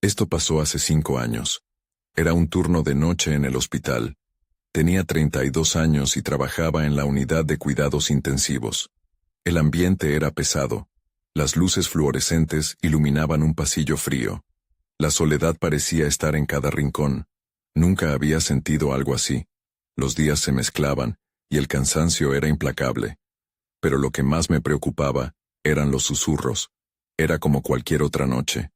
Esto pasó hace 5 años. Era un turno de noche en el hospital. Tenía 32 años y trabajaba en la unidad de cuidados intensivos. El ambiente era pesado. Las luces fluorescentes iluminaban un pasillo frío. La soledad parecía estar en cada rincón. Nunca había sentido algo así. Los días se mezclaban, y el cansancio era implacable. Pero lo que más me preocupaba eran los susurros. Era como cualquier otra noche.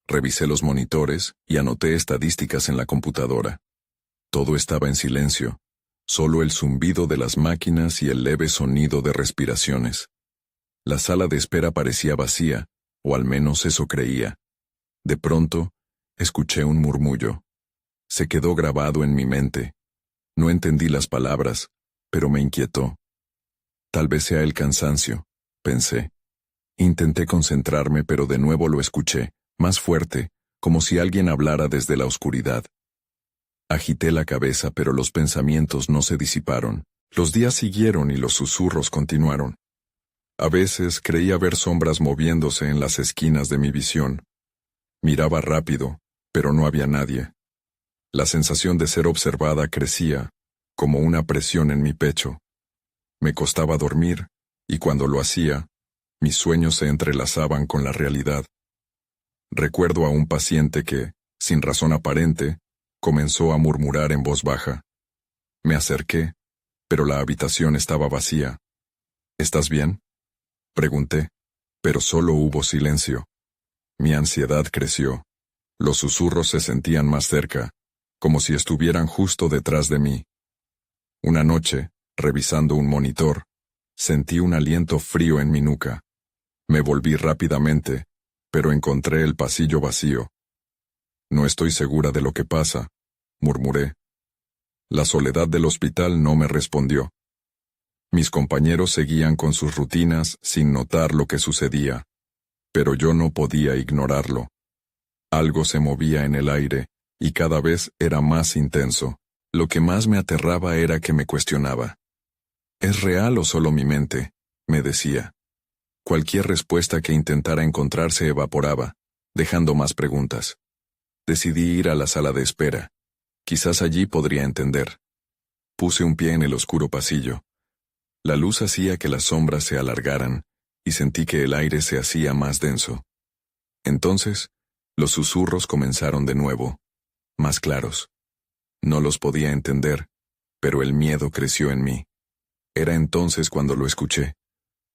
Revisé los monitores y anoté estadísticas en la computadora. Todo estaba en silencio, solo el zumbido de las máquinas y el leve sonido de respiraciones. La sala de espera parecía vacía, o al menos eso creía. De pronto, escuché un murmullo. Se quedó grabado en mi mente. No entendí las palabras, pero me inquietó. Tal vez sea el cansancio, pensé. Intenté concentrarme, pero de nuevo lo escuché, más fuerte, como si alguien hablara desde la oscuridad. Agité la cabeza, pero los pensamientos no se disiparon. Los días siguieron y los susurros continuaron. A veces creía ver sombras moviéndose en las esquinas de mi visión. Miraba rápido, pero no había nadie. La sensación de ser observada crecía, como una presión en mi pecho. Me costaba dormir, y cuando lo hacía, mis sueños se entrelazaban con la realidad. Recuerdo a un paciente que, sin razón aparente, comenzó a murmurar en voz baja. Me acerqué, pero la habitación estaba vacía. ¿Estás bien?, pregunté, pero solo hubo silencio. Mi ansiedad creció. Los susurros se sentían más cerca, como si estuvieran justo detrás de mí. Una noche, revisando un monitor, sentí un aliento frío en mi nuca. Me volví rápidamente, pero encontré el pasillo vacío. No estoy segura de lo que pasa, murmuré. La soledad del hospital no me respondió. Mis compañeros seguían con sus rutinas sin notar lo que sucedía, pero yo no podía ignorarlo. Algo se movía en el aire, y cada vez era más intenso. Lo que más me aterraba era que me cuestionaba. ¿Es real o solo mi mente?, me decía. Cualquier respuesta que intentara encontrar se evaporaba, dejando más preguntas. Decidí ir a la sala de espera. Quizás allí podría entender. Puse un pie en el oscuro pasillo. La luz hacía que las sombras se alargaran, y sentí que el aire se hacía más denso. Entonces, los susurros comenzaron de nuevo, más claros. No los podía entender, pero el miedo creció en mí. Era entonces cuando lo escuché.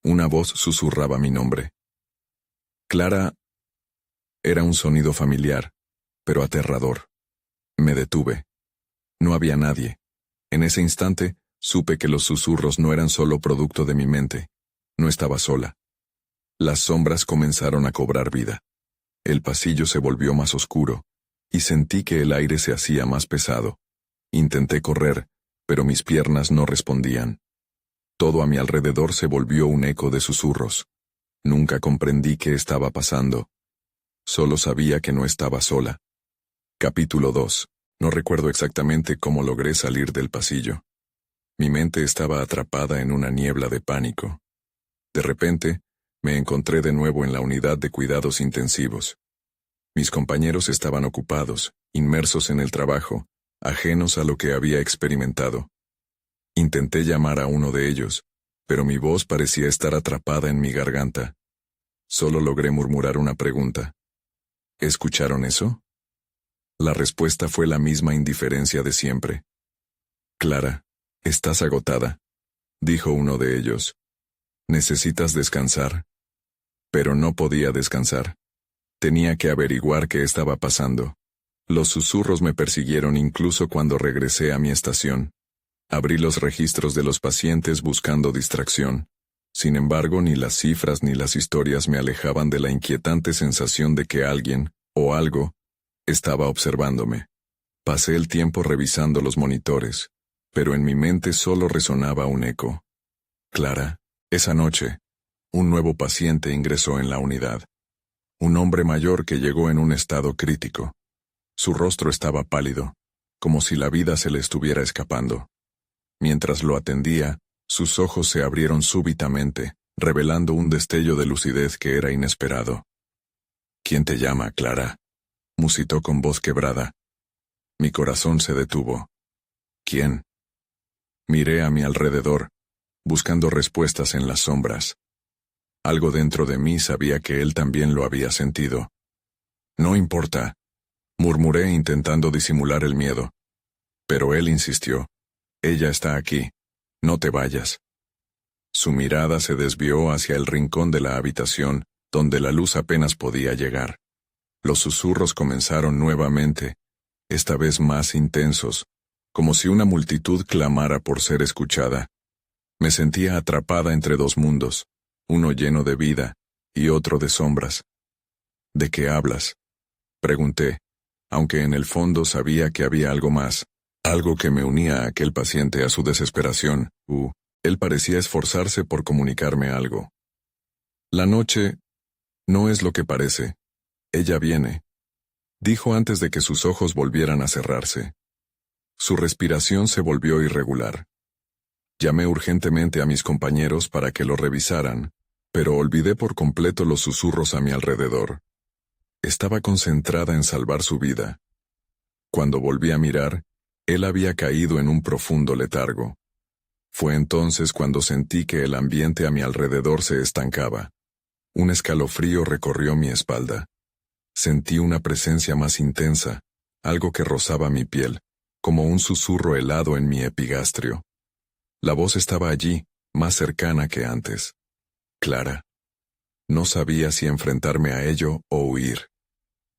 Una voz susurraba mi nombre. Clara. Era un sonido familiar, pero aterrador. Me detuve. No había nadie. En ese instante, supe que los susurros no eran solo producto de mi mente. No estaba sola. Las sombras comenzaron a cobrar vida. El pasillo se volvió más oscuro, y sentí que el aire se hacía más pesado. Intenté correr, pero mis piernas no respondían. Todo a mi alrededor se volvió un eco de susurros. Nunca comprendí qué estaba pasando. Solo sabía que no estaba sola. Capítulo 2. No recuerdo exactamente cómo logré salir del pasillo. Mi mente estaba atrapada en una niebla de pánico. De repente, me encontré de nuevo en la unidad de cuidados intensivos. Mis compañeros estaban ocupados, inmersos en el trabajo, ajenos a lo que había experimentado. Intenté llamar a uno de ellos, pero mi voz parecía estar atrapada en mi garganta. Solo logré murmurar una pregunta. ¿Escucharon eso? La respuesta fue la misma indiferencia de siempre. Clara, estás agotada, dijo uno de ellos. ¿Necesitas descansar? Pero no podía descansar. Tenía que averiguar qué estaba pasando. Los susurros me persiguieron incluso cuando regresé a mi estación. Abrí los registros de los pacientes buscando distracción. Sin embargo, ni las cifras ni las historias me alejaban de la inquietante sensación de que alguien, o algo, estaba observándome. Pasé el tiempo revisando los monitores, pero en mi mente solo resonaba un eco. Clara, esa noche, un nuevo paciente ingresó en la unidad. Un hombre mayor que llegó en un estado crítico. Su rostro estaba pálido, como si la vida se le estuviera escapando. Mientras lo atendía, sus ojos se abrieron súbitamente, revelando un destello de lucidez que era inesperado. ¿Quién te llama, Clara?, musitó con voz quebrada. Mi corazón se detuvo. ¿Quién? Miré a mi alrededor, buscando respuestas en las sombras. Algo dentro de mí sabía que él también lo había sentido. No importa, murmuré intentando disimular el miedo. Pero él insistió. Ella está aquí. No te vayas. Su mirada se desvió hacia el rincón de la habitación, donde la luz apenas podía llegar. Los susurros comenzaron nuevamente, esta vez más intensos, como si una multitud clamara por ser escuchada. Me sentía atrapada entre dos mundos, uno lleno de vida y otro de sombras. ¿De qué hablas?, pregunté, aunque en el fondo sabía que había algo más, algo que me unía a aquel paciente a su desesperación. Él parecía esforzarse por comunicarme algo. La noche no es lo que parece. Ella viene, dijo antes de que sus ojos volvieran a cerrarse. Su respiración se volvió irregular. Llamé urgentemente a mis compañeros para que lo revisaran, pero olvidé por completo los susurros a mi alrededor. Estaba concentrada en salvar su vida. Cuando volví a mirar, él había caído en un profundo letargo. Fue entonces cuando sentí que el ambiente a mi alrededor se estancaba. Un escalofrío recorrió mi espalda. Sentí una presencia más intensa, algo que rozaba mi piel, como un susurro helado en mi epigastrio. La voz estaba allí, más cercana que antes. Clara. No sabía si enfrentarme a ello o huir.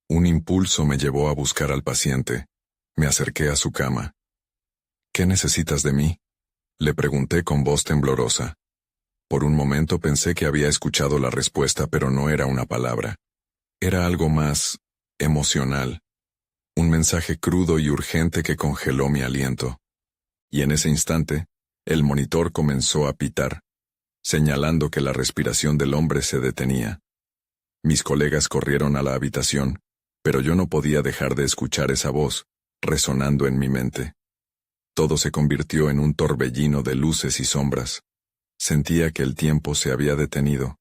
Un impulso me llevó a buscar al paciente. Me acerqué a su cama. ¿Qué necesitas de mí?, le pregunté con voz temblorosa. Por un momento pensé que había escuchado la respuesta, pero no era una palabra. Era algo más emocional. Un mensaje crudo y urgente que congeló mi aliento. Y en ese instante, el monitor comenzó a pitar, señalando que la respiración del hombre se detenía. Mis colegas corrieron a la habitación, pero yo no podía dejar de escuchar esa voz, resonando en mi mente. Todo se convirtió en un torbellino de luces y sombras. Sentía que el tiempo se había detenido.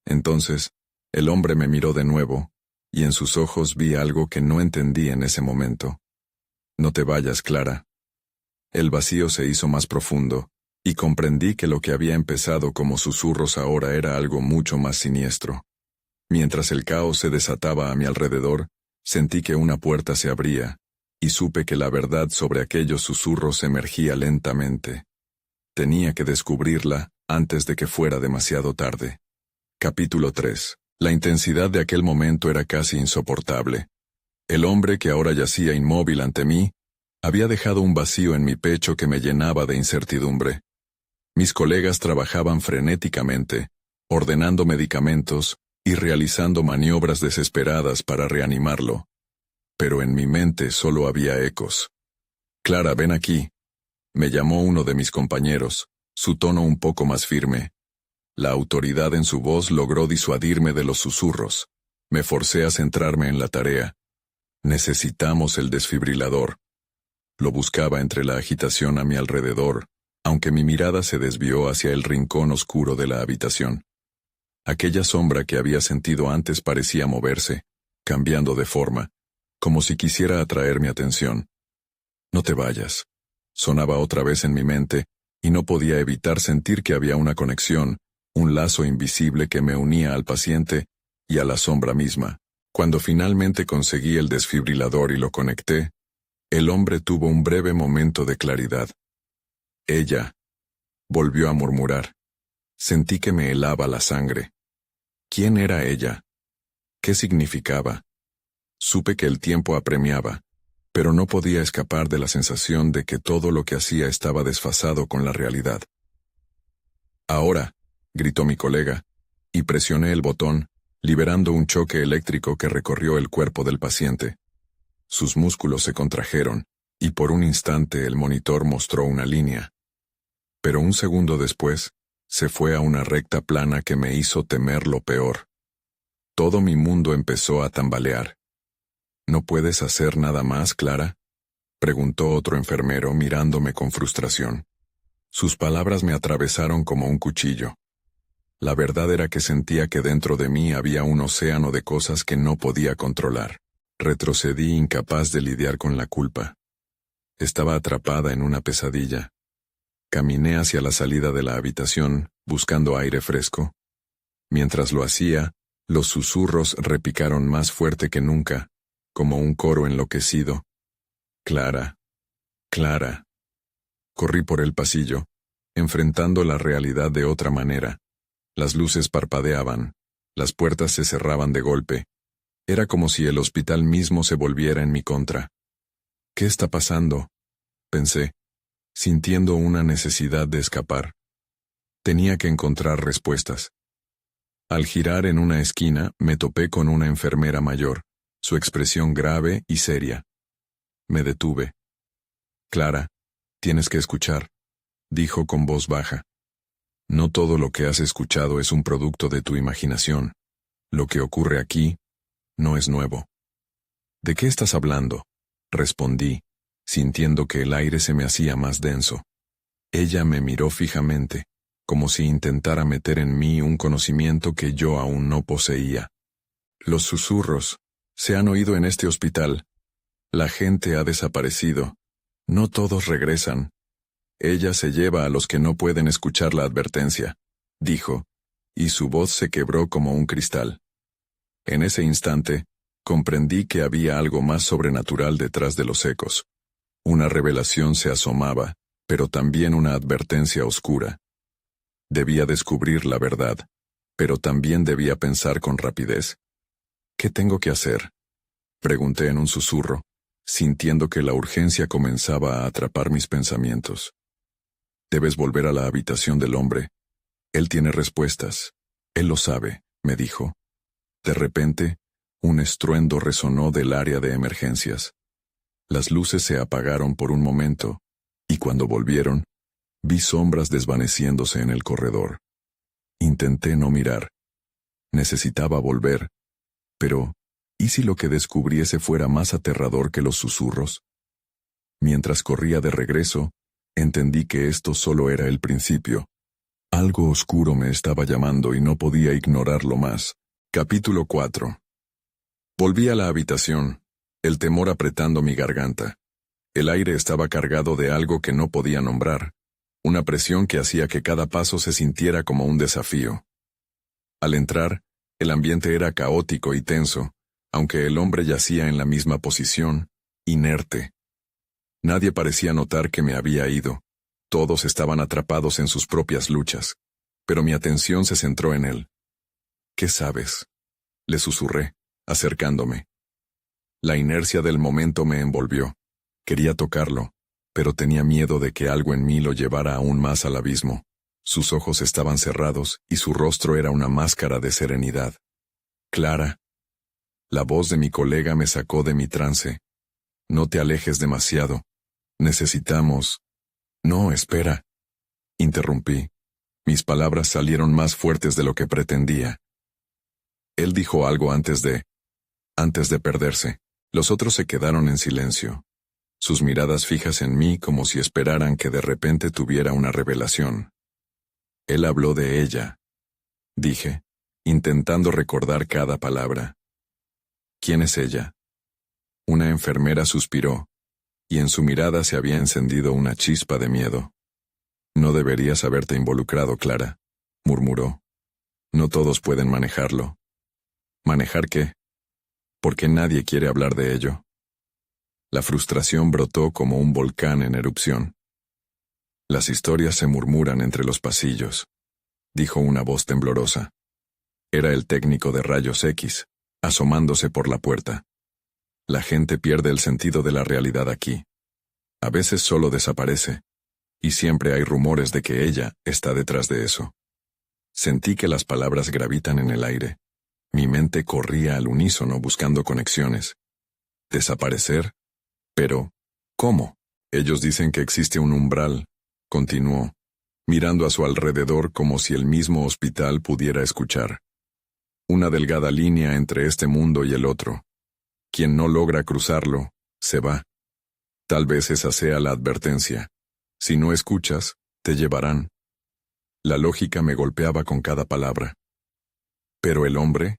Entonces, el hombre me miró de nuevo, y en sus ojos vi algo que no entendí en ese momento. No te vayas, Clara. El vacío se hizo más profundo, y comprendí que lo que había empezado como susurros ahora era algo mucho más siniestro. Mientras el caos se desataba a mi alrededor, sentí que una puerta se abría, y supe que la verdad sobre aquellos susurros emergía lentamente. Tenía que descubrirla antes de que fuera demasiado tarde. Capítulo 3. La intensidad de aquel momento era casi insoportable. El hombre que ahora yacía inmóvil ante mí, había dejado un vacío en mi pecho que me llenaba de incertidumbre. Mis colegas trabajaban frenéticamente, ordenando medicamentos y realizando maniobras desesperadas para reanimarlo. Pero en mi mente solo había ecos. Clara, ven aquí. Me llamó uno de mis compañeros, su tono un poco más firme. La autoridad en su voz logró disuadirme de los susurros. Me forcé a centrarme en la tarea. Necesitamos el desfibrilador. Lo buscaba entre la agitación a mi alrededor, aunque mi mirada se desvió hacia el rincón oscuro de la habitación. Aquella sombra que había sentido antes parecía moverse, cambiando de forma, como si quisiera atraer mi atención. No te vayas. Sonaba otra vez en mi mente, y no podía evitar sentir que había una conexión, un lazo invisible que me unía al paciente y a la sombra misma. Cuando finalmente conseguí el desfibrilador y lo conecté, el hombre tuvo un breve momento de claridad. Ella, volvió a murmurar. Sentí que me helaba la sangre. ¿Quién era ella? ¿Qué significaba? Supe que el tiempo apremiaba, pero no podía escapar de la sensación de que todo lo que hacía estaba desfasado con la realidad. Ahora, gritó mi colega, y presioné el botón, liberando un choque eléctrico que recorrió el cuerpo del paciente. Sus músculos se contrajeron, y por un instante el monitor mostró una línea. Pero un segundo después, se fue a una recta plana que me hizo temer lo peor. Todo mi mundo empezó a tambalear. ¿No puedes hacer nada más, Clara?, preguntó otro enfermero mirándome con frustración. Sus palabras me atravesaron como un cuchillo. La verdad era que sentía que dentro de mí había un océano de cosas que no podía controlar. Retrocedí incapaz de lidiar con la culpa. Estaba atrapada en una pesadilla. Caminé hacia la salida de la habitación, buscando aire fresco. Mientras lo hacía, los susurros repicaron más fuerte que nunca, como un coro enloquecido. Clara. Clara. Corrí por el pasillo, enfrentando la realidad de otra manera. Las luces parpadeaban, las puertas se cerraban de golpe. Era como si el hospital mismo se volviera en mi contra. ¿Qué está pasando?, pensé, sintiendo una necesidad de escapar. Tenía que encontrar respuestas. Al girar en una esquina, me topé con una enfermera mayor, su expresión grave y seria. Me detuve. Clara, tienes que escuchar, dijo con voz baja. No todo lo que has escuchado es un producto de tu imaginación. Lo que ocurre aquí no es nuevo. ¿De qué estás hablando?, respondí, sintiendo que el aire se me hacía más denso. Ella me miró fijamente, como si intentara meter en mí un conocimiento que yo aún no poseía. Los susurros se han oído en este hospital. La gente ha desaparecido. No todos regresan. Ella se lleva a los que no pueden escuchar la advertencia, dijo, y su voz se quebró como un cristal. En ese instante, comprendí que había algo más sobrenatural detrás de los ecos. Una revelación se asomaba, pero también una advertencia oscura. Debía descubrir la verdad, pero también debía pensar con rapidez. ¿Qué tengo que hacer?, pregunté en un susurro, sintiendo que la urgencia comenzaba a atrapar mis pensamientos. Debes volver a la habitación del hombre. Él tiene respuestas. Él lo sabe, me dijo. De repente, un estruendo resonó del área de emergencias. Las luces se apagaron por un momento, y cuando volvieron, vi sombras desvaneciéndose en el corredor. Intenté no mirar. Necesitaba volver. Pero, ¿y si lo que descubriese fuera más aterrador que los susurros? Mientras corría de regreso, entendí que esto solo era el principio. Algo oscuro me estaba llamando y no podía ignorarlo más. Capítulo 4. Volví a la habitación, el temor apretando mi garganta. El aire estaba cargado de algo que no podía nombrar, una presión que hacía que cada paso se sintiera como un desafío. Al entrar, el ambiente era caótico y tenso, aunque el hombre yacía en la misma posición, inerte. Nadie parecía notar que me había ido. Todos estaban atrapados en sus propias luchas, pero mi atención se centró en él. ¿Qué sabes?, le susurré, acercándome. La inercia del momento me envolvió. Quería tocarlo, pero tenía miedo de que algo en mí lo llevara aún más al abismo. Sus ojos estaban cerrados y su rostro era una máscara de serenidad. Clara. La voz de mi colega me sacó de mi trance. No te alejes demasiado. Necesitamos... No, espera. Interrumpí. Mis palabras salieron más fuertes de lo que pretendía. Él dijo algo antes de perderse. Los otros se quedaron en silencio, sus miradas fijas en mí como si esperaran que de repente tuviera una revelación. Él habló de ella, dije, intentando recordar cada palabra. ¿Quién es ella? Una enfermera suspiró, y en su mirada se había encendido una chispa de miedo. No deberías haberte involucrado, Clara, murmuró. No todos pueden manejarlo. ¿Manejar qué? Porque nadie quiere hablar de ello. La frustración brotó como un volcán en erupción. Las historias se murmuran entre los pasillos, dijo una voz temblorosa. Era el técnico de rayos X, asomándose por la puerta. La gente pierde el sentido de la realidad aquí. A veces solo desaparece, y siempre hay rumores de que ella está detrás de eso. Sentí que las palabras gravitan en el aire. Mi mente corría al unísono buscando conexiones. ¿Desaparecer? Pero, ¿cómo? Ellos dicen que existe un umbral, continuó, mirando a su alrededor como si el mismo hospital pudiera escuchar. Una delgada línea entre este mundo y el otro. Quien no logra cruzarlo, se va. Tal vez esa sea la advertencia. Si no escuchas, te llevarán. La lógica me golpeaba con cada palabra. Pero el hombre,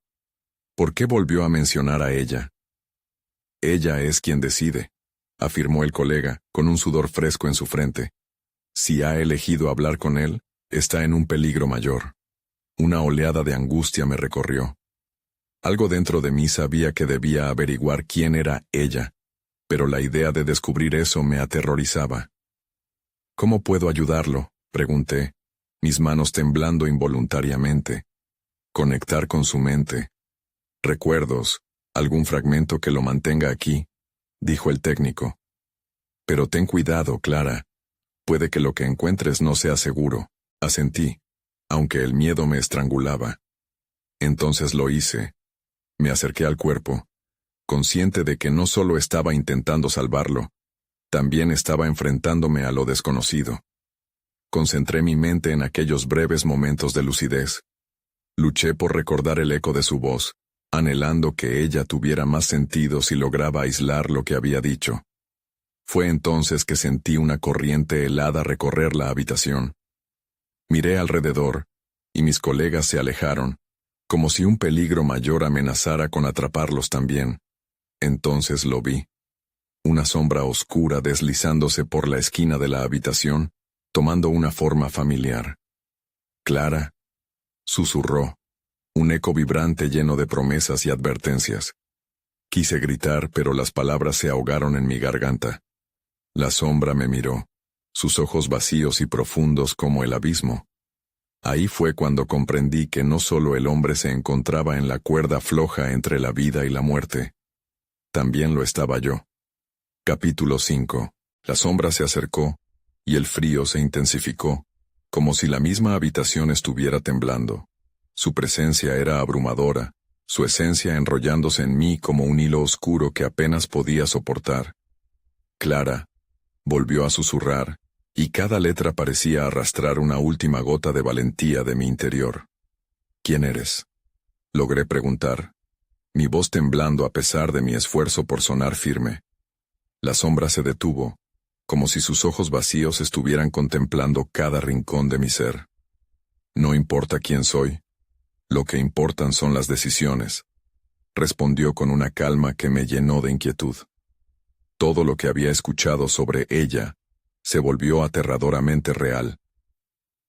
¿por qué volvió a mencionar a ella? Ella es quien decide, afirmó el colega, con un sudor fresco en su frente. Si ha elegido hablar con él, está en un peligro mayor. Una oleada de angustia me recorrió. Algo dentro de mí sabía que debía averiguar quién era ella, pero la idea de descubrir eso me aterrorizaba. ¿Cómo puedo ayudarlo?, pregunté, mis manos temblando involuntariamente. Conectar con su mente. Recuerdos, algún fragmento que lo mantenga aquí, dijo el técnico. Pero ten cuidado, Clara. Puede que lo que encuentres no sea seguro, asentí, aunque el miedo me estrangulaba. Entonces lo hice. Me acerqué al cuerpo, consciente de que no solo estaba intentando salvarlo, también estaba enfrentándome a lo desconocido. Concentré mi mente en aquellos breves momentos de lucidez. Luché por recordar el eco de su voz, anhelando que ella tuviera más sentido si lograba aislar lo que había dicho. Fue entonces que sentí una corriente helada recorrer la habitación. Miré alrededor, y mis colegas se alejaron, como si un peligro mayor amenazara con atraparlos también. Entonces lo vi. Una sombra oscura deslizándose por la esquina de la habitación, tomando una forma familiar. Clara, susurró, un eco vibrante lleno de promesas y advertencias. Quise gritar, pero las palabras se ahogaron en mi garganta. La sombra me miró, sus ojos vacíos y profundos como el abismo. Ahí fue cuando comprendí que no solo el hombre se encontraba en la cuerda floja entre la vida y la muerte. También lo estaba yo. Capítulo 5. La sombra se acercó, y el frío se intensificó, como si la misma habitación estuviera temblando. Su presencia era abrumadora, su esencia enrollándose en mí como un hilo oscuro que apenas podía soportar. Clara, volvió a susurrar, y cada letra parecía arrastrar una última gota de valentía de mi interior. ¿Quién eres?, logré preguntar, mi voz temblando a pesar de mi esfuerzo por sonar firme. La sombra se detuvo, como si sus ojos vacíos estuvieran contemplando cada rincón de mi ser. No importa quién soy, lo que importan son las decisiones, respondió con una calma que me llenó de inquietud. Todo lo que había escuchado sobre ella se volvió aterradoramente real.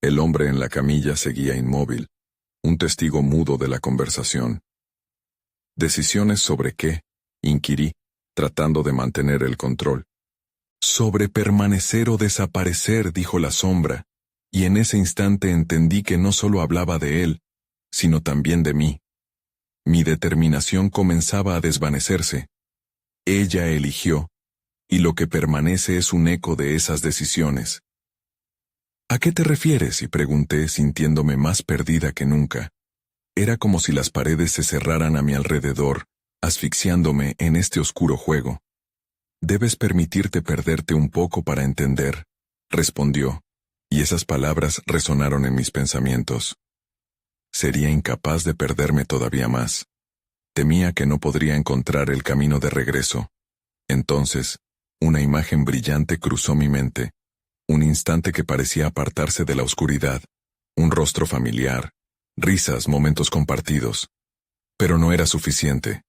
El hombre en la camilla seguía inmóvil, un testigo mudo de la conversación. ¿Decisiones sobre qué?, inquirí, tratando de mantener el control. Sobre permanecer o desaparecer, dijo la sombra, y en ese instante entendí que no solo hablaba de él, sino también de mí. Mi determinación comenzaba a desvanecerse. Ella eligió, y lo que permanece es un eco de esas decisiones. ¿A qué te refieres?, y pregunté, sintiéndome más perdida que nunca. Era como si las paredes se cerraran a mi alrededor, asfixiándome en este oscuro juego. Debes permitirte perderte un poco para entender, respondió, y esas palabras resonaron en mis pensamientos. Sería incapaz de perderme todavía más. Temía que no podría encontrar el camino de regreso. Entonces, una imagen brillante cruzó mi mente, un instante que parecía apartarse de la oscuridad, un rostro familiar, risas, momentos compartidos. Pero no era suficiente.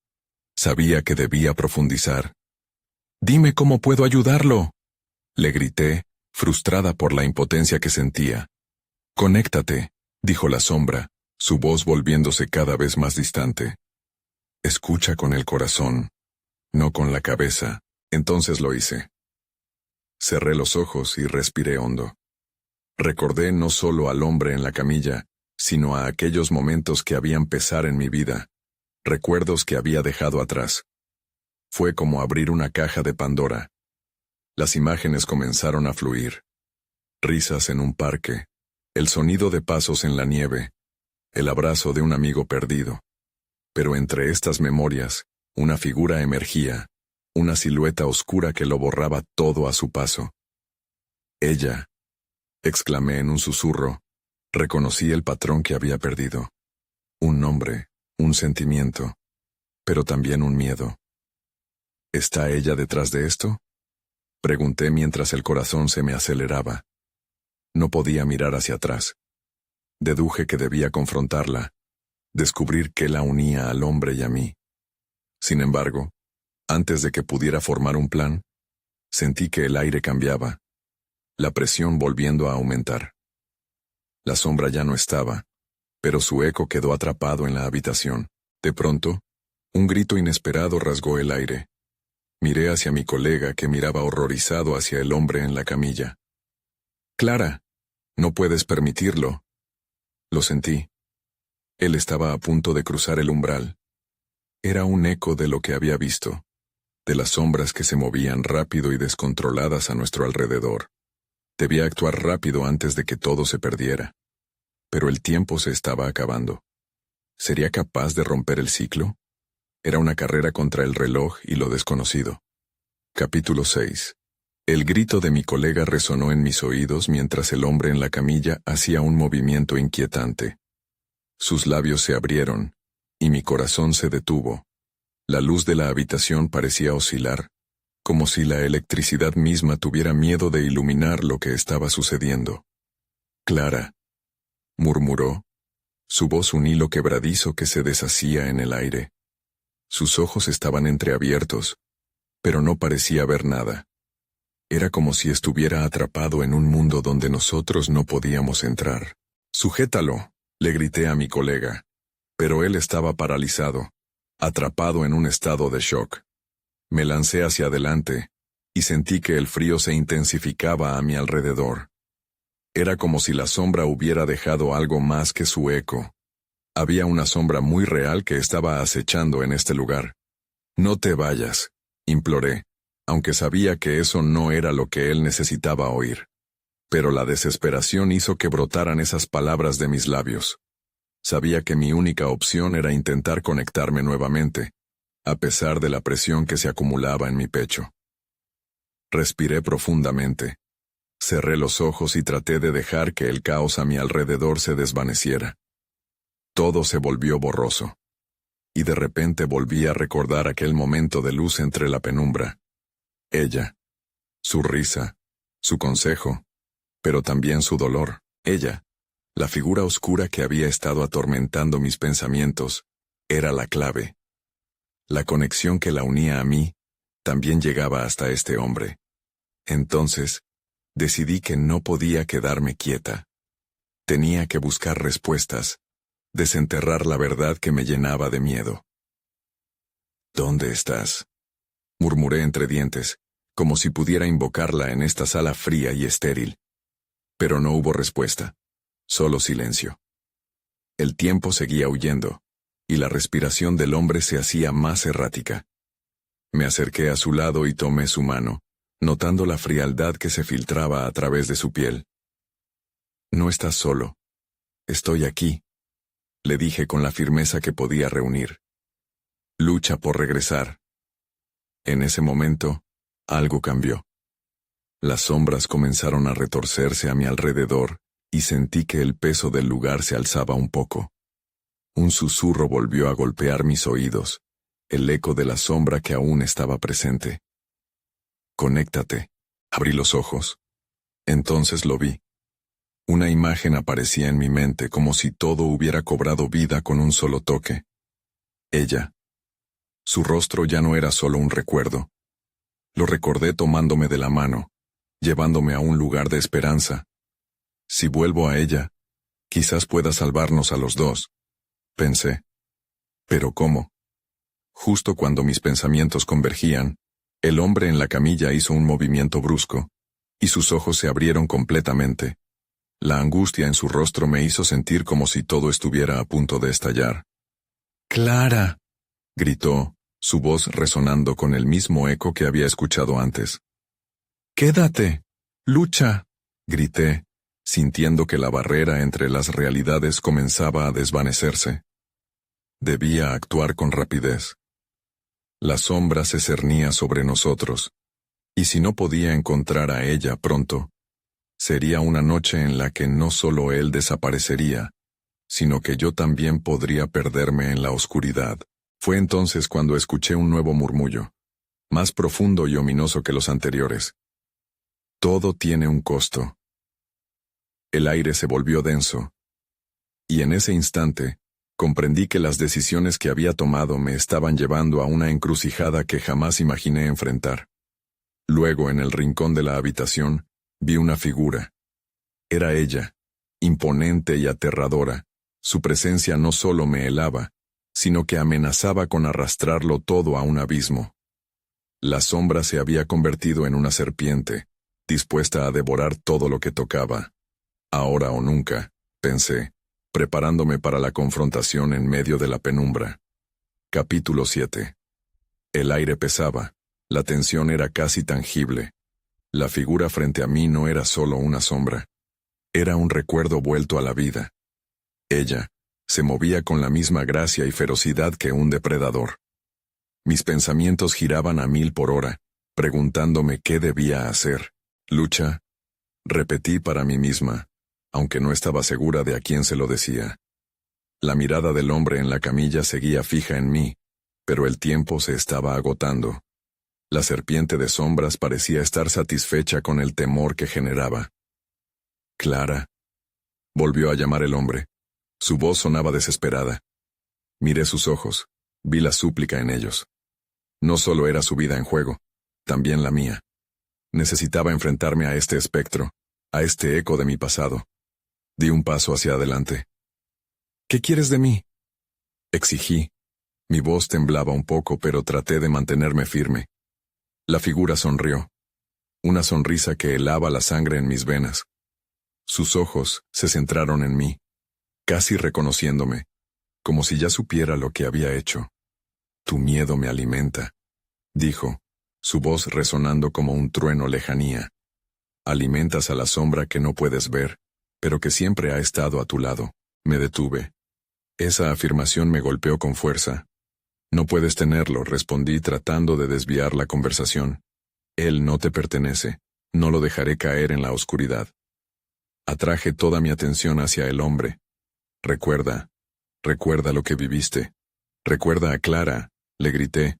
Sabía que debía profundizar. «Dime cómo puedo ayudarlo», le grité, frustrada por la impotencia que sentía. «Conéctate», dijo la sombra, su voz volviéndose cada vez más distante. «Escucha con el corazón, no con la cabeza». Entonces lo hice. Cerré los ojos y respiré hondo. Recordé no solo al hombre en la camilla, sino a aquellos momentos que habían pesar en mi vida, recuerdos que había dejado atrás. Fue como abrir una caja de Pandora. Las imágenes comenzaron a fluir. Risas en un parque, el sonido de pasos en la nieve, el abrazo de un amigo perdido. Pero entre estas memorias, una figura emergía, una silueta oscura que lo borraba todo a su paso. «Ella», exclamé en un susurro, reconocí el patrón que había perdido. Un nombre, un sentimiento, pero también un miedo. ¿Está ella detrás de esto?, pregunté mientras el corazón se me aceleraba. No podía mirar hacia atrás. Deduje que debía confrontarla, descubrir qué la unía al hombre y a mí. Sin embargo, Antes de que pudiera formar un plan, sentí que el aire cambiaba, la presión volviendo a aumentar. La sombra ya no estaba, pero su eco quedó atrapado en la habitación. De pronto, un grito inesperado rasgó el aire. Miré hacia mi colega que miraba horrorizado hacia el hombre en la camilla. «Clara, no puedes permitirlo». Lo sentí. Él estaba a punto de cruzar el umbral. Era un eco de lo que había visto, de las sombras que se movían rápido y descontroladas a nuestro alrededor. Debía actuar rápido antes de que todo se perdiera. Pero el tiempo se estaba acabando. ¿Sería capaz de romper el ciclo? Era una carrera contra el reloj y lo desconocido. Capítulo 6. El grito de mi colega resonó en mis oídos mientras el hombre en la camilla hacía un movimiento inquietante. Sus labios se abrieron, y mi corazón se detuvo. La luz de la habitación parecía oscilar, como si la electricidad misma tuviera miedo de iluminar lo que estaba sucediendo. «Clara», murmuró, su voz un hilo quebradizo que se deshacía en el aire. Sus ojos estaban entreabiertos, pero no parecía ver nada. Era como si estuviera atrapado en un mundo donde nosotros no podíamos entrar. «Sujétalo», le grité a mi colega, pero él estaba paralizado, atrapado en un estado de shock. Me lancé hacia adelante, y sentí que el frío se intensificaba a mi alrededor. Era como si la sombra hubiera dejado algo más que su eco. Había una sombra muy real que estaba acechando en este lugar. «No te vayas», imploré, aunque sabía que eso no era lo que él necesitaba oír. Pero la desesperación hizo que brotaran esas palabras de mis labios. Sabía que mi única opción era intentar conectarme nuevamente, a pesar de la presión que se acumulaba en mi pecho. Respiré profundamente. Cerré los ojos y traté de dejar que el caos a mi alrededor se desvaneciera. Todo se volvió borroso. Y de repente volví a recordar aquel momento de luz entre la penumbra. Ella. Su risa. Su consejo. Pero también su dolor. Ella. La figura oscura que había estado atormentando mis pensamientos, era la clave. La conexión que la unía a mí, también llegaba hasta este hombre. Entonces, decidí que no podía quedarme quieta. Tenía que buscar respuestas, desenterrar la verdad que me llenaba de miedo. «¿Dónde estás?», murmuré entre dientes, como si pudiera invocarla en esta sala fría y estéril. Pero no hubo respuesta, solo silencio. El tiempo seguía huyendo, y la respiración del hombre se hacía más errática. Me acerqué a su lado y tomé su mano, notando la frialdad que se filtraba a través de su piel. «No estás solo. Estoy aquí», le dije con la firmeza que podía reunir. «Lucha por regresar». En ese momento, algo cambió. Las sombras comenzaron a retorcerse a mi alrededor, y sentí que el peso del lugar se alzaba un poco. Un susurro volvió a golpear mis oídos, el eco de la sombra que aún estaba presente. «Conéctate». Abrí los ojos. Entonces lo vi. Una imagen aparecía en mi mente como si todo hubiera cobrado vida con un solo toque. Ella. Su rostro ya no era solo un recuerdo. Lo recordé tomándome de la mano, llevándome a un lugar de esperanza. Si vuelvo a ella, quizás pueda salvarnos a los dos, pensé. ¿Pero cómo? Justo cuando mis pensamientos convergían, el hombre en la camilla hizo un movimiento brusco, y sus ojos se abrieron completamente. La angustia en su rostro me hizo sentir como si todo estuviera a punto de estallar. «¡Clara!», gritó, su voz resonando con el mismo eco que había escuchado antes. «¡Quédate! ¡Lucha!», grité, sintiendo que la barrera entre las realidades comenzaba a desvanecerse. Debía actuar con rapidez. La sombra se cernía sobre nosotros, y si no podía encontrar a ella pronto, sería una noche en la que no solo él desaparecería, sino que yo también podría perderme en la oscuridad. Fue entonces cuando escuché un nuevo murmullo, más profundo y ominoso que los anteriores. «Todo tiene un costo». El aire se volvió denso, y en ese instante, Comprendí que las decisiones que había tomado me estaban llevando a una encrucijada que jamás imaginé enfrentar. Luego, en el rincón de la habitación, vi una figura. Era ella, imponente y aterradora. Su presencia no solo me helaba, sino que amenazaba con arrastrarlo todo a un abismo. La sombra se había convertido en una serpiente, dispuesta a devorar todo lo que tocaba. Ahora o nunca, pensé, preparándome para la confrontación en medio de la penumbra. Capítulo 7. El aire pesaba, la tensión era casi tangible. La figura frente a mí no era solo una sombra. Era un recuerdo vuelto a la vida. Ella se movía con la misma gracia y ferocidad que un depredador. Mis pensamientos giraban a 1000 por hora, preguntándome qué debía hacer. ¿Lucha? Repetí para mí misma, aunque no estaba segura de a quién se lo decía. La mirada del hombre en la camilla seguía fija en mí, pero el tiempo se estaba agotando. La serpiente de sombras parecía estar satisfecha con el temor que generaba. «Clara», volvió a llamar el hombre. Su voz sonaba desesperada. Miré sus ojos, vi la súplica en ellos. No solo era su vida en juego, también la mía. Necesitaba enfrentarme a este espectro, a este eco de mi pasado. Di un paso hacia adelante. «¿Qué quieres de mí?», exigí. Mi voz temblaba un poco, pero traté de mantenerme firme. La figura sonrió. Una sonrisa que helaba la sangre en mis venas. Sus ojos se centraron en mí, casi reconociéndome, como si ya supiera lo que había hecho. «Tu miedo me alimenta», dijo, su voz resonando como un trueno lejanía. «Alimentas a la sombra que no puedes ver, pero que siempre ha estado a tu lado». Me detuve. Esa afirmación me golpeó con fuerza. «No puedes tenerlo», respondí tratando de desviar la conversación. «Él no te pertenece. No lo dejaré caer en la oscuridad». Atraje toda mi atención hacia el hombre. «Recuerda lo que viviste. Recuerda a Clara», le grité,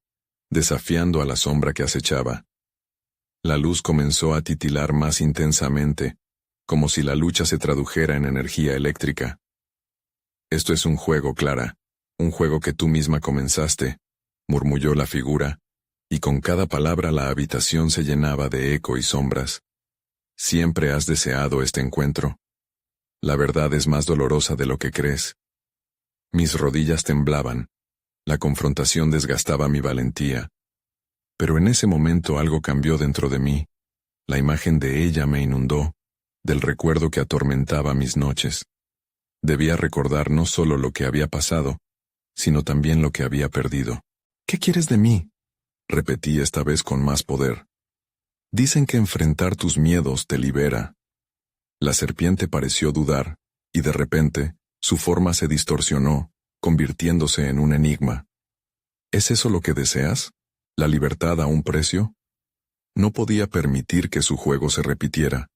desafiando a la sombra que acechaba. La luz comenzó a titilar más intensamente, como si la lucha se tradujera en energía eléctrica. «Esto es un juego, Clara, un juego que tú misma comenzaste», murmulló la figura, y con cada palabra la habitación se llenaba de eco y sombras. «Siempre has deseado este encuentro. La verdad es más dolorosa de lo que crees». Mis rodillas temblaban. La confrontación desgastaba mi valentía. Pero en ese momento algo cambió dentro de mí. La imagen de ella me inundó, del recuerdo que atormentaba mis noches. Debía recordar no solo lo que había pasado, sino también lo que había perdido. «¿Qué quieres de mí?», repetí esta vez con más poder. «Dicen que enfrentar tus miedos te libera». La serpiente pareció dudar, y de repente, su forma se distorsionó, convirtiéndose en un enigma. «¿Es eso lo que deseas? ¿La libertad a un precio?». No podía permitir que su juego se repitiera.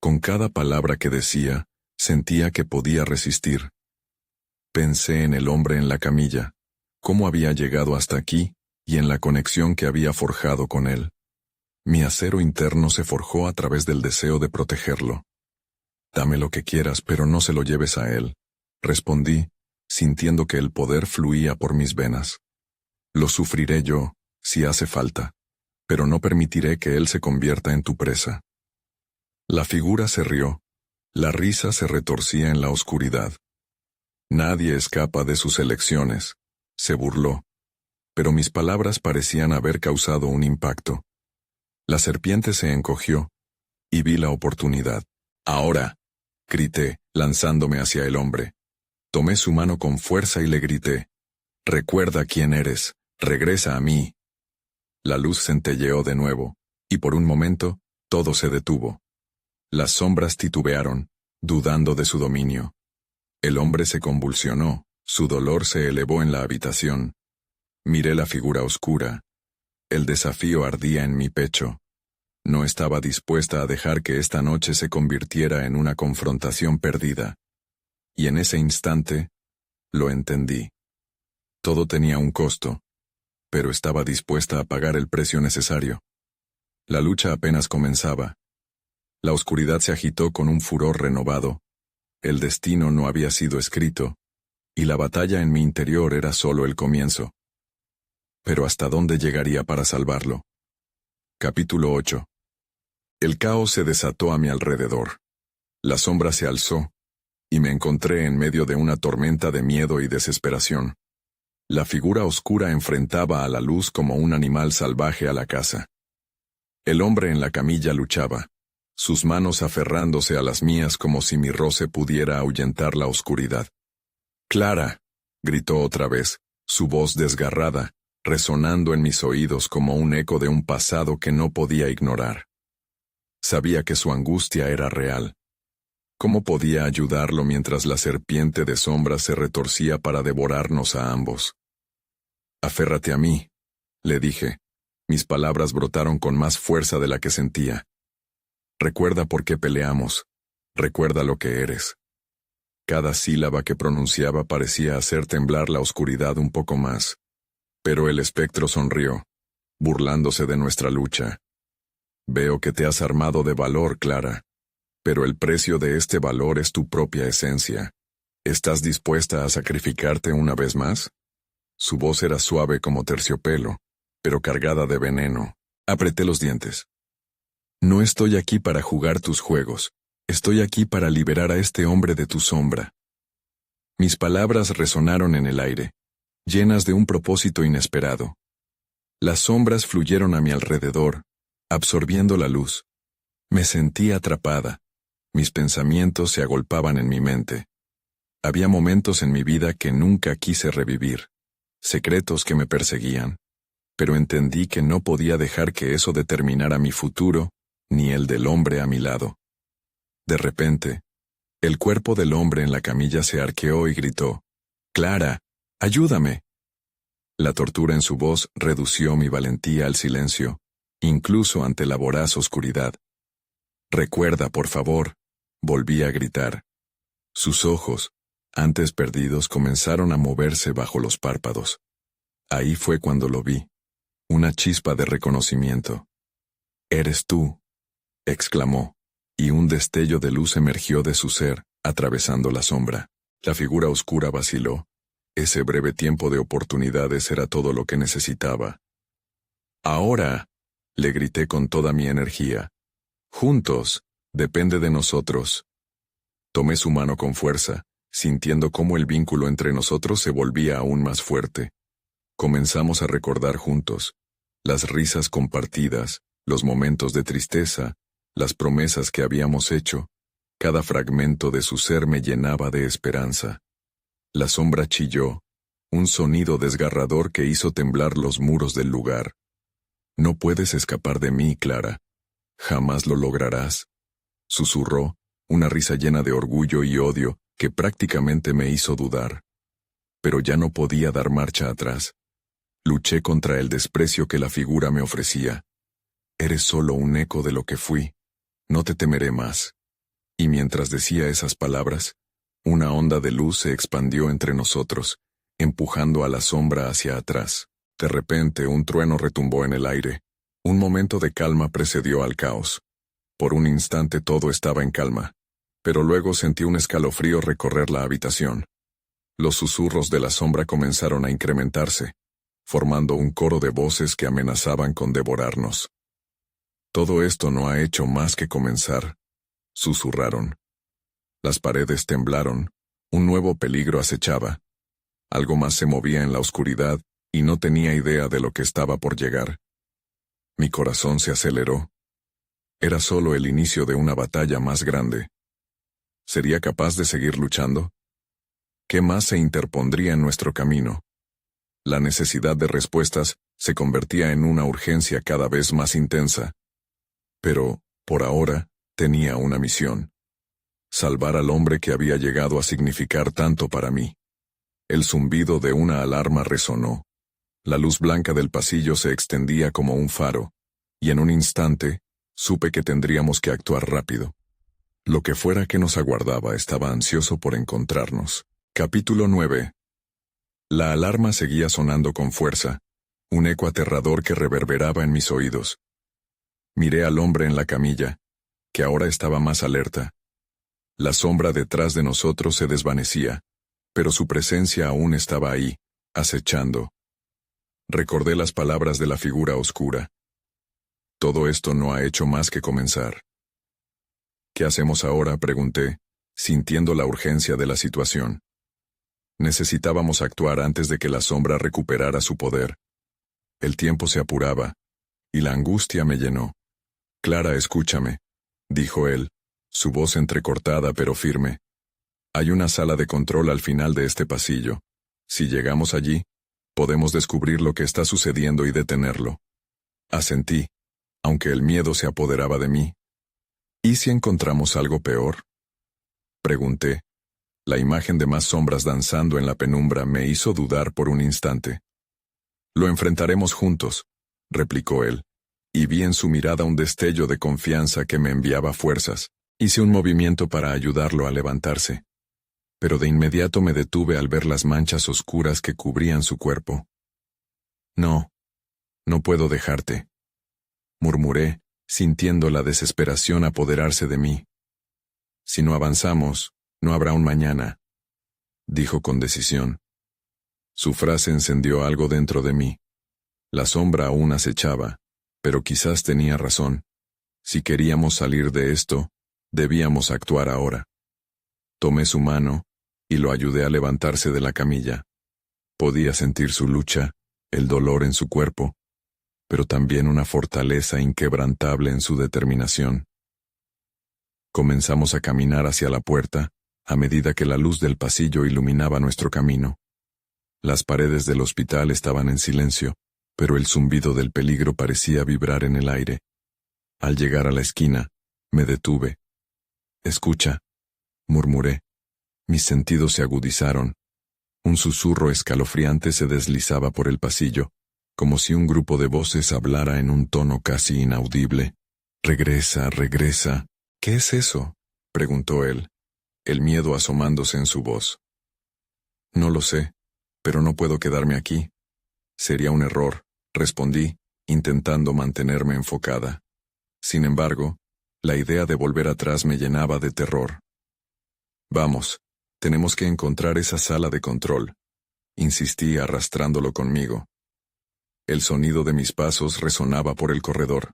Con cada palabra que decía, sentía que podía resistir. Pensé en el hombre en la camilla, cómo había llegado hasta aquí, y en la conexión que había forjado con él. Mi acero interno se forjó a través del deseo de protegerlo. «Dame lo que quieras, pero no se lo lleves a él», respondí, sintiendo que el poder fluía por mis venas. «Lo sufriré yo, si hace falta, pero no permitiré que él se convierta en tu presa». La figura se rió. La risa se retorcía en la oscuridad. «Nadie escapa de sus elecciones», se burló. Pero mis palabras parecían haber causado un impacto. La serpiente se encogió, y vi la oportunidad. «Ahora», grité, lanzándome hacia el hombre. Tomé su mano con fuerza y le grité: «Recuerda quién eres, regresa a mí». La luz centelleó de nuevo, y por un momento, todo se detuvo. Las sombras titubearon, dudando de su dominio. El hombre se convulsionó, su dolor se elevó en la habitación. Miré la figura oscura. El desafío ardía en mi pecho. No estaba dispuesta a dejar que esta noche se convirtiera en una confrontación perdida. Y en ese instante, lo entendí. Todo tenía un costo, pero estaba dispuesta a pagar el precio necesario. La lucha apenas comenzaba. La oscuridad se agitó con un furor renovado. El destino no había sido escrito, y la batalla en mi interior era solo el comienzo. Pero ¿hasta dónde llegaría para salvarlo? Capítulo 8. El caos se desató a mi alrededor. La sombra se alzó, y me encontré en medio de una tormenta de miedo y desesperación. La figura oscura enfrentaba a la luz como un animal salvaje a la caza. El hombre en la camilla luchaba, sus manos aferrándose a las mías como si mi roce pudiera ahuyentar la oscuridad. «Clara», gritó otra vez, su voz desgarrada, resonando en mis oídos como un eco de un pasado que no podía ignorar. Sabía que su angustia era real. ¿Cómo podía ayudarlo mientras la serpiente de sombras se retorcía para devorarnos a ambos? «Aférrate a mí», le dije. Mis palabras brotaron con más fuerza de la que sentía. «Recuerda por qué peleamos. Recuerda lo que eres». Cada sílaba que pronunciaba parecía hacer temblar la oscuridad un poco más. Pero el espectro sonrió, burlándose de nuestra lucha. «Veo que te has armado de valor, Clara. Pero el precio de este valor es tu propia esencia. ¿Estás dispuesta a sacrificarte una vez más?» Su voz era suave como terciopelo, pero cargada de veneno. Apreté los dientes. «No estoy aquí para jugar tus juegos. Estoy aquí para liberar a este hombre de tu sombra». Mis palabras resonaron en el aire, llenas de un propósito inesperado. Las sombras fluyeron a mi alrededor, absorbiendo la luz. Me sentí atrapada. Mis pensamientos se agolpaban en mi mente. Había momentos en mi vida que nunca quise revivir, secretos que me perseguían, pero entendí que no podía dejar que eso determinara mi futuro, ni el del hombre a mi lado. De repente, el cuerpo del hombre en la camilla se arqueó y gritó: «Clara, ayúdame». La tortura en su voz redució mi valentía al silencio, incluso ante la voraz oscuridad. «Recuerda, por favor», volví a gritar. Sus ojos, antes perdidos, comenzaron a moverse bajo los párpados. Ahí fue cuando lo vi. Una chispa de reconocimiento. «Eres tú», exclamó, y un destello de luz emergió de su ser, atravesando la sombra. La figura oscura vaciló. Ese breve tiempo de oportunidades era todo lo que necesitaba. «Ahora», le grité con toda mi energía. «Juntos, depende de nosotros». Tomé su mano con fuerza, sintiendo cómo el vínculo entre nosotros se volvía aún más fuerte. Comenzamos a recordar juntos, las risas compartidas, los momentos de tristeza, las promesas que habíamos hecho. Cada fragmento de su ser me llenaba de esperanza. La sombra chilló, un sonido desgarrador que hizo temblar los muros del lugar. «No puedes escapar de mí, Clara. Jamás lo lograrás», susurró, una risa llena de orgullo y odio que prácticamente me hizo dudar. Pero ya no podía dar marcha atrás. Luché contra el desprecio que la figura me ofrecía. «Eres solo un eco de lo que fui. No te temeré más». Y mientras decía esas palabras, una onda de luz se expandió entre nosotros, empujando a la sombra hacia atrás. De repente un trueno retumbó en el aire. Un momento de calma precedió al caos. Por un instante todo estaba en calma, pero luego sentí un escalofrío recorrer la habitación. Los susurros de la sombra comenzaron a incrementarse, formando un coro de voces que amenazaban con devorarnos. «Todo esto no ha hecho más que comenzar», susurraron. Las paredes temblaron, un nuevo peligro acechaba. Algo más se movía en la oscuridad y no tenía idea de lo que estaba por llegar. Mi corazón se aceleró. Era solo el inicio de una batalla más grande. ¿Sería capaz de seguir luchando? ¿Qué más se interpondría en nuestro camino? La necesidad de respuestas se convertía en una urgencia cada vez más intensa. Pero, por ahora, tenía una misión: salvar al hombre que había llegado a significar tanto para mí. El zumbido de una alarma resonó. La luz blanca del pasillo se extendía como un faro, y en un instante, supe que tendríamos que actuar rápido. Lo que fuera que nos aguardaba estaba ansioso por encontrarnos. Capítulo 9. La alarma seguía sonando con fuerza, un eco aterrador que reverberaba en mis oídos. Miré al hombre en la camilla, que ahora estaba más alerta. La sombra detrás de nosotros se desvanecía, pero su presencia aún estaba ahí, acechando. Recordé las palabras de la figura oscura. Todo esto no ha hecho más que comenzar. ¿Qué hacemos ahora?, pregunté, sintiendo la urgencia de la situación. Necesitábamos actuar antes de que la sombra recuperara su poder. El tiempo se apuraba, y la angustia me llenó. Clara, escúchame, dijo él, su voz entrecortada pero firme. Hay una sala de control al final de este pasillo. Si llegamos allí, podemos descubrir lo que está sucediendo y detenerlo. Asentí, aunque el miedo se apoderaba de mí. ¿Y si encontramos algo peor?, pregunté. La imagen de más sombras danzando en la penumbra me hizo dudar por un instante. Lo enfrentaremos juntos, replicó él, y vi en su mirada un destello de confianza que me enviaba fuerzas. Hice un movimiento para ayudarlo a levantarse, pero de inmediato me detuve al ver las manchas oscuras que cubrían su cuerpo. No puedo dejarte, murmuré, sintiendo la desesperación apoderarse de mí. Si no avanzamos, no habrá un mañana, dijo con decisión. Su frase encendió algo dentro de mí. La sombra aún acechaba, pero quizás tenía razón. Si queríamos salir de esto, debíamos actuar ahora. Tomé su mano, y lo ayudé a levantarse de la camilla. Podía sentir su lucha, el dolor en su cuerpo, pero también una fortaleza inquebrantable en su determinación. Comenzamos a caminar hacia la puerta, a medida que la luz del pasillo iluminaba nuestro camino. Las paredes del hospital estaban en silencio, pero el zumbido del peligro parecía vibrar en el aire. Al llegar a la esquina, me detuve. «Escucha», murmuré. Mis sentidos se agudizaron. Un susurro escalofriante se deslizaba por el pasillo, como si un grupo de voces hablara en un tono casi inaudible. «Regresa, regresa». «¿Qué es eso?», preguntó él, el miedo asomándose en su voz. «No lo sé, pero no puedo quedarme aquí». «Sería un error», respondí, intentando mantenerme enfocada. Sin embargo, la idea de volver atrás me llenaba de terror. «Vamos, tenemos que encontrar esa sala de control», insistí arrastrándolo conmigo. El sonido de mis pasos resonaba por el corredor.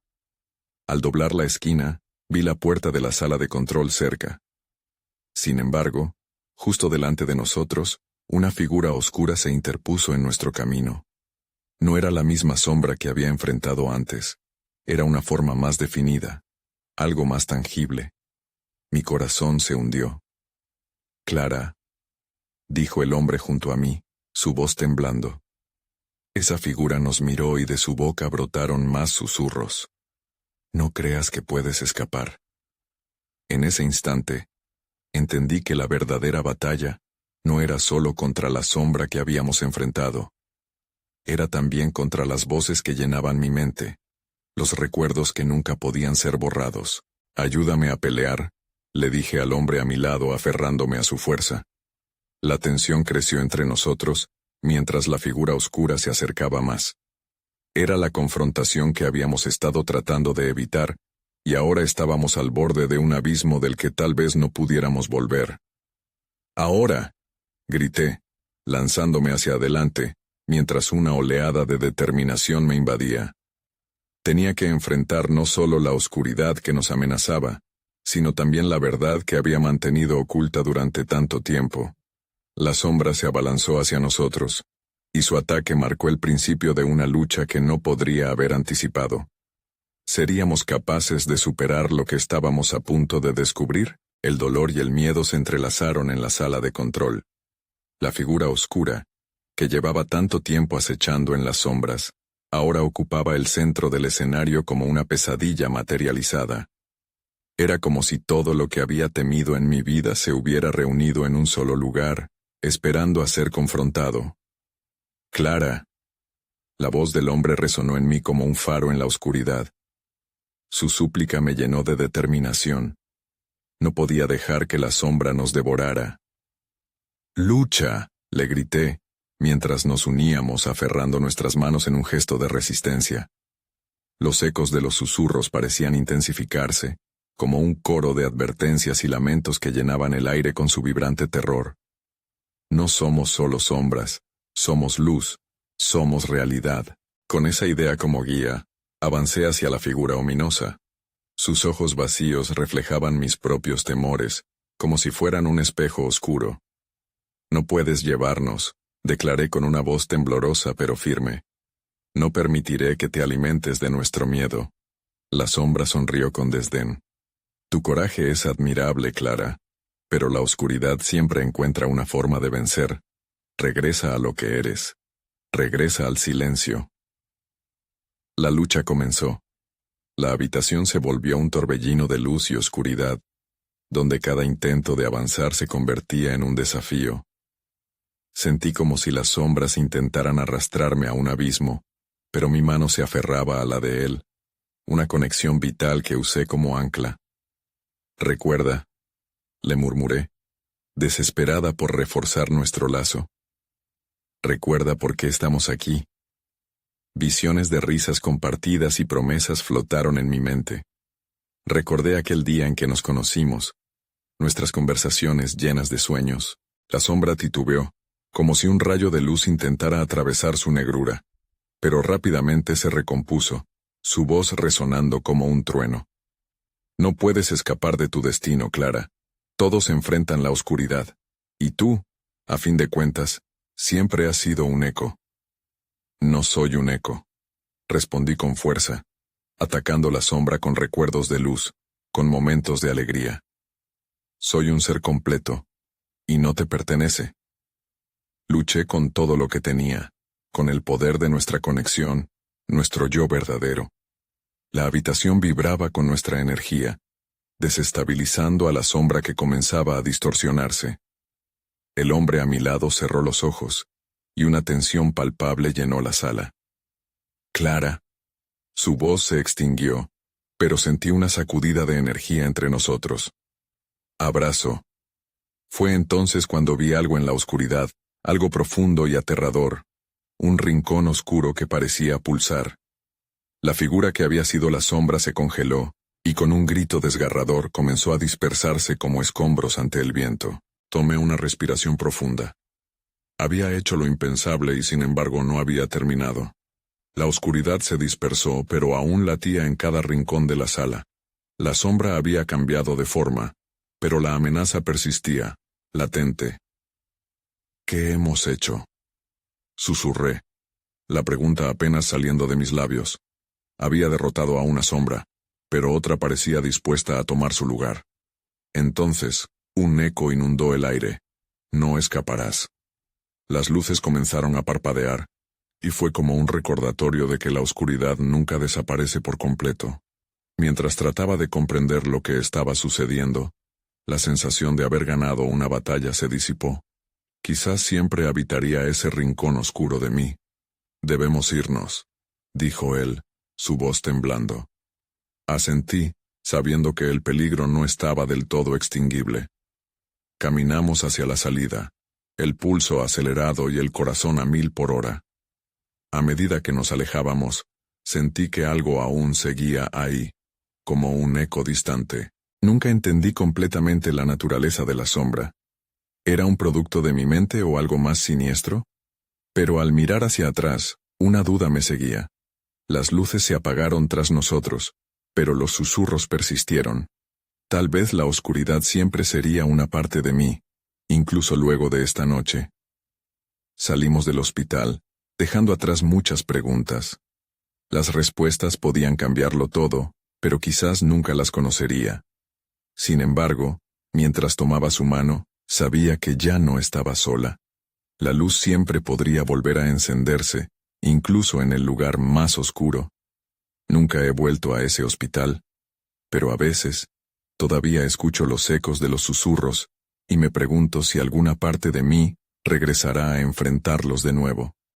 Al doblar la esquina, vi la puerta de la sala de control cerca. Sin embargo, justo delante de nosotros, una figura oscura se interpuso en nuestro camino. No era la misma sombra que había enfrentado antes. Era una forma más definida, algo más tangible. Mi corazón se hundió. «Clara», dijo el hombre junto a mí, su voz temblando. Esa figura nos miró y de su boca brotaron más susurros. «No creas que puedes escapar». En ese instante, entendí que la verdadera batalla no era solo contra la sombra que habíamos enfrentado. Era también contra las voces que llenaban mi mente, los recuerdos que nunca podían ser borrados. «Ayúdame a pelear», le dije al hombre a mi lado aferrándome a su fuerza. La tensión creció entre nosotros, mientras la figura oscura se acercaba más. Era la confrontación que habíamos estado tratando de evitar, y ahora estábamos al borde de un abismo del que tal vez no pudiéramos volver. «Ahora», grité, lanzándome hacia adelante, mientras una oleada de determinación me invadía. Tenía que enfrentar no solo la oscuridad que nos amenazaba, sino también la verdad que había mantenido oculta durante tanto tiempo. La sombra se abalanzó hacia nosotros, y su ataque marcó el principio de una lucha que no podría haber anticipado. ¿Seríamos capaces de superar lo que estábamos a punto de descubrir? El dolor y el miedo se entrelazaron en la sala de control. La figura oscura, que llevaba tanto tiempo acechando en las sombras, ahora ocupaba el centro del escenario como una pesadilla materializada. Era como si todo lo que había temido en mi vida se hubiera reunido en un solo lugar, esperando a ser confrontado. «Clara». La voz del hombre resonó en mí como un faro en la oscuridad. Su súplica me llenó de determinación. No podía dejar que la sombra nos devorara. «¡Lucha!», le grité, mientras nos uníamos aferrando nuestras manos en un gesto de resistencia. Los ecos de los susurros parecían intensificarse, como un coro de advertencias y lamentos que llenaban el aire con su vibrante terror. No somos solo sombras, somos luz, somos realidad. Con esa idea como guía, avancé hacia la figura ominosa. Sus ojos vacíos reflejaban mis propios temores, como si fueran un espejo oscuro. No puedes llevarnos, declaré con una voz temblorosa pero firme. No permitiré que te alimentes de nuestro miedo. La sombra sonrió con desdén. Tu coraje es admirable, Clara, pero la oscuridad siempre encuentra una forma de vencer. Regresa a lo que eres. Regresa al silencio. La lucha comenzó. La habitación se volvió un torbellino de luz y oscuridad, donde cada intento de avanzar se convertía en un desafío. Sentí como si las sombras intentaran arrastrarme a un abismo, pero mi mano se aferraba a la de él, una conexión vital que usé como ancla. Recuerda, le murmuré, desesperada por reforzar nuestro lazo. Recuerda por qué estamos aquí. Visiones de risas compartidas y promesas flotaron en mi mente. Recordé aquel día en que nos conocimos, nuestras conversaciones llenas de sueños. La sombra titubeó, como si un rayo de luz intentara atravesar su negrura, pero rápidamente se recompuso, su voz resonando como un trueno. No puedes escapar de tu destino, Clara. Todos enfrentan la oscuridad, y tú, a fin de cuentas, siempre has sido un eco. No soy un eco, respondí con fuerza, atacando la sombra con recuerdos de luz, con momentos de alegría. Soy un ser completo, y no te pertenece. Luché con todo lo que tenía, con el poder de nuestra conexión, nuestro yo verdadero. La habitación vibraba con nuestra energía, desestabilizando a la sombra que comenzaba a distorsionarse. El hombre a mi lado cerró los ojos, y una tensión palpable llenó la sala. Clara. Su voz se extinguió, pero sentí una sacudida de energía entre nosotros. Abrazo. Fue entonces cuando vi algo en la oscuridad, algo profundo y aterrador, un rincón oscuro que parecía pulsar. La figura que había sido la sombra se congeló, y con un grito desgarrador comenzó a dispersarse como escombros ante el viento. Tomé una respiración profunda. Había hecho lo impensable y sin embargo no había terminado. La oscuridad se dispersó, pero aún latía en cada rincón de la sala. La sombra había cambiado de forma, pero la amenaza persistía, latente. ¿Qué hemos hecho?, susurré, la pregunta apenas saliendo de mis labios. Había derrotado a una sombra, pero otra parecía dispuesta a tomar su lugar. Entonces, un eco inundó el aire. No escaparás. Las luces comenzaron a parpadear, y fue como un recordatorio de que la oscuridad nunca desaparece por completo. Mientras trataba de comprender lo que estaba sucediendo, la sensación de haber ganado una batalla se disipó. Quizás siempre habitaría ese rincón oscuro de mí. Debemos irnos, dijo él, su voz temblando. Asentí, sabiendo que el peligro no estaba del todo extinguible. Caminamos hacia la salida, el pulso acelerado y el corazón a 1000 por hora. A medida que nos alejábamos, sentí que algo aún seguía ahí, como un eco distante. Nunca entendí completamente la naturaleza de la sombra. ¿Era un producto de mi mente o algo más siniestro? Pero al mirar hacia atrás, una duda me seguía. Las luces se apagaron tras nosotros, pero los susurros persistieron. Tal vez la oscuridad siempre sería una parte de mí, incluso luego de esta noche. Salimos del hospital, dejando atrás muchas preguntas. Las respuestas podían cambiarlo todo, pero quizás nunca las conocería. Sin embargo, mientras tomaba su mano, sabía que ya no estaba sola. La luz siempre podría volver a encenderse, incluso en el lugar más oscuro. Nunca he vuelto a ese hospital, pero a veces, todavía escucho los ecos de los susurros, y me pregunto si alguna parte de mí regresará a enfrentarlos de nuevo.